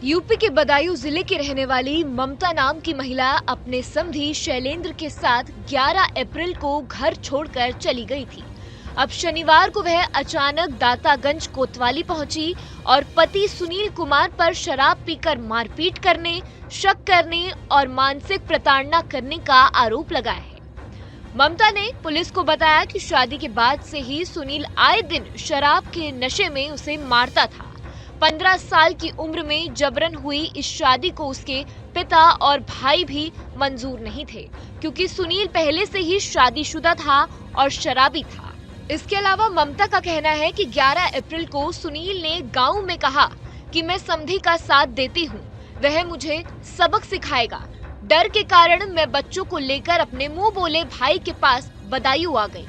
UP के बदायूं जिले की रहने वाली ममता नाम की महिला अपने समधी शैलेंद्र के साथ 11 अप्रैल को घर छोड़कर चली गई थी। अब शनिवार को वह अचानक दातागंज कोतवाली पहुंची और पति सुनील कुमार पर शराब पीकर मारपीट करने, शक करने और मानसिक प्रताड़ना करने का आरोप लगाया है। ममता ने पुलिस को बताया कि शादी के बाद से ही सुनील आए दिन शराब के नशे में उसे मारता था। 15 साल की उम्र में जबरन हुई इस शादी को उसके पिता और भाई भी मंजूर नहीं थे, क्योंकि सुनील पहले से ही शादीशुदा था और शराबी था। इसके अलावा ममता का कहना है कि 11 अप्रैल को सुनील ने गांव में कहा कि मैं समधी का साथ देती हूँ, वह मुझे सबक सिखाएगा। डर के कारण मैं बच्चों को लेकर अपने मुंह बोले भाई के पास बदायूं आ गई।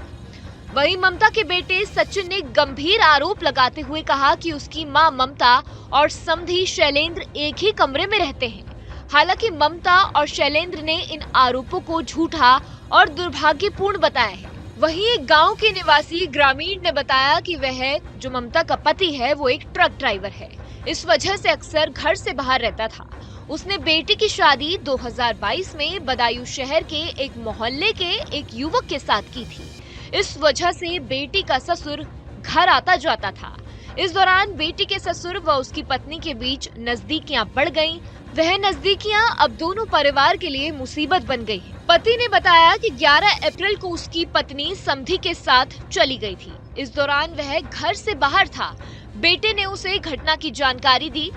वहीं ममता के बेटे सचिन ने गंभीर आरोप लगाते हुए कहा कि उसकी मां ममता और समधी शैलेंद्र एक ही कमरे में रहते हैं। हालांकि ममता और शैलेंद्र ने इन आरोपों को झूठा और दुर्भाग्यपूर्ण बताया है। वहीं एक गांव के निवासी ग्रामीण ने बताया कि वह जो ममता का पति है वो एक ट्रक ड्राइवर है, इस वजह से अक्सर घर से बाहर रहता था। उसने बेटी की शादी 2022 में बदायूं शहर के एक मोहल्ले के एक युवक के साथ की थी। इस वजह से बेटी का ससुर घर आता जाता था। इस दौरान बेटी के ससुर व उसकी पत्नी के बीच नजदीकियां बढ़ गईं। वह नजदीकियां अब दोनों परिवार के लिए मुसीबत बन गई है। पति ने बताया कि 11 अप्रैल को उसकी पत्नी समधी के साथ चली गई थी। इस दौरान वह घर से बाहर था। बेटे ने उसे घटना की जानकारी दी।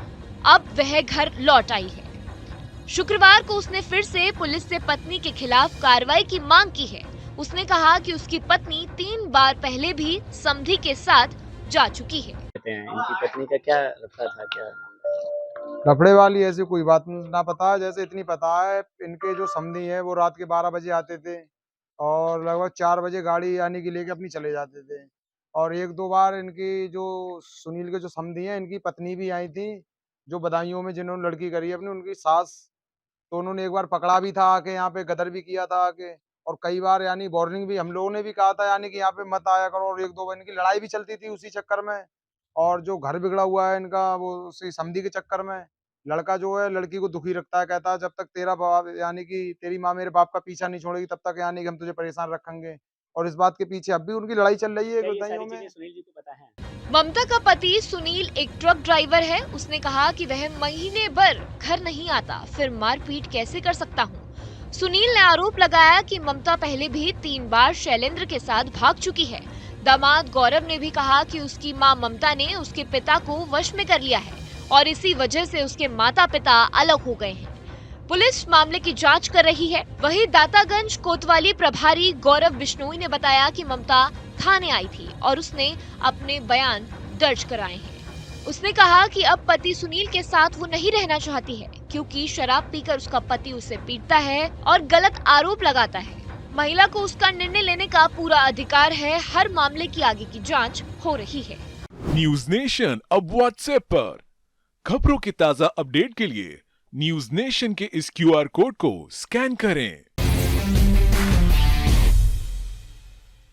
अब वह घर लौट आई है। शुक्रवार को उसने फिर से पुलिस से पत्नी के खिलाफ कार्रवाई की मांग की है। उसने कहा कि उसकी पत्नी 3 बार पहले भी समधी के साथ जा चुकी है। इनकी पत्नी का क्या रखा था, क्या लफड़े वाली ऐसी कोई बात ना पता है। जैसे इतनी पता है, इनके जो समधी है वो रात के 12 बजे आते थे और लगभग 4 बजे गाड़ी यानी कि लेके अपनी चले जाते थे। और एक दो बार इनकी जो सुनील के जो समधी हैं, इनकी पत्नी भी आई थी, जो बदायूं में जिन्होंने लड़की करी है अपनी, उनकी सास। तो उन्होंने एक बार पकड़ा भी था आके, यहाँ पे गदर भी किया था आके। और कई बार यानी वार्निंग भी हम लोगों ने भी कहा था यानी कि यहाँ पे मत आया करो। और एक दो बार इनकी लड़ाई भी चलती थी उसी चक्कर में। और जो घर बिगड़ा हुआ है इनका वो उसी समधी के चक्कर में। लड़का जो है लड़की को दुखी रखता है, कहता है जब तक तेरा बाप यानी कि तेरी माँ मेरे बाप का पीछा नहीं छोड़ेगी तब तक यानी कि हम तुझे परेशान रखेंगे। और इस बात के पीछे अब भी उनकी लड़ाई चल रही है क्या ये बदायूं सारी में। चीजें सुनील जी को पता है? ममता का पति सुनील एक ट्रक ड्राइवर है। उसने कहा कि वह महीने भर घर नहीं आता, फिर मारपीट कैसे कर सकता हूँ। सुनील ने आरोप लगाया कि ममता पहले भी 3 बार शैलेंद्र के साथ भाग चुकी है। दामाद गौरव ने भी कहा कि उसकी मां ममता ने उसके पिता को वश में कर लिया है और इसी वजह से उसके माता पिता अलग हो गए हैं। पुलिस मामले की जांच कर रही है। वहीं दातागंज कोतवाली प्रभारी गौरव बिश्नोई ने बताया कि ममता थाने आई थी और उसने अपने बयान दर्ज कराए हैं। उसने कहा कि अब पति सुनील के साथ वो नहीं रहना चाहती है, क्योंकि शराब पीकर उसका पति उसे पीटता है और गलत आरोप लगाता है। महिला को उसका निर्णय लेने का पूरा अधिकार है। हर मामले की आगे की जांच हो रही है। न्यूज नेशन अब व्हाट्सएप पर खबरों की ताजा अपडेट के लिए न्यूज नेशन के इस QR कोड को स्कैन करें।